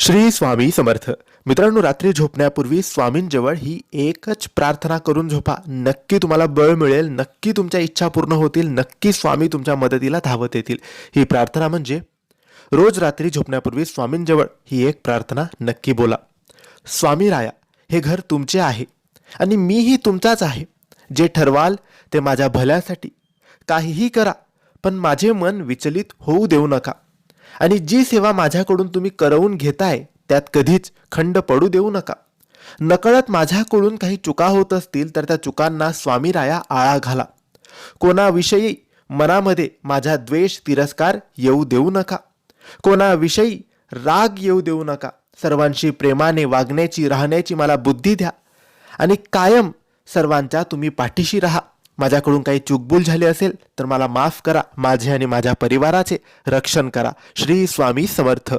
श्री स्वामी समर्थ. मित्रांनो, रात्री झोपण्यापूर्वी स्वामींजवळ ही एकच प्रार्थना करून झोपा. नक्की तुम्हाला बळ मिळेल, नक्की तुमच्या इच्छा पूर्ण होतील, नक्की स्वामी तुमच्या मदतीला धावत येतील. ही प्रार्थना म्हणजे रोज रात्री झोपण्यापूर्वी स्वामींजवळ ही एक प्रार्थना नक्की बोला. स्वामी राया, हे घर तुमचे आहे आणि मीही तुमचाच आहे. जे ठरवाल ते माझ्या भल्यासाठी. काहीही करा, पण माझे मन विचलित होऊ देऊ नका. आणि जी सेवा माझ्याकडून तुम्ही करवून घेताय त्यात कधीच खंड पडू देऊ नका. नकळत माझ्याकडून काही चुका होत असतील तर त्या चुकांना स्वामी राया आळा घाला. कोणाविषयी मनामध्ये माझा द्वेष तिरस्कार येऊ देऊ नका. कोणाविषयी राग येऊ देऊ नका. सर्वांशी प्रेमाने वागण्याची राहण्याची मला बुद्धी द्या आणि कायम सर्वांच्या तुम्ही पाठीशी राहा. माझ्याकडून काही चूकभूल झाली असेल तर मला माफ करा. माझे आणि माझ्या परिवाराचे रक्षण करा. श्री स्वामी समर्थ.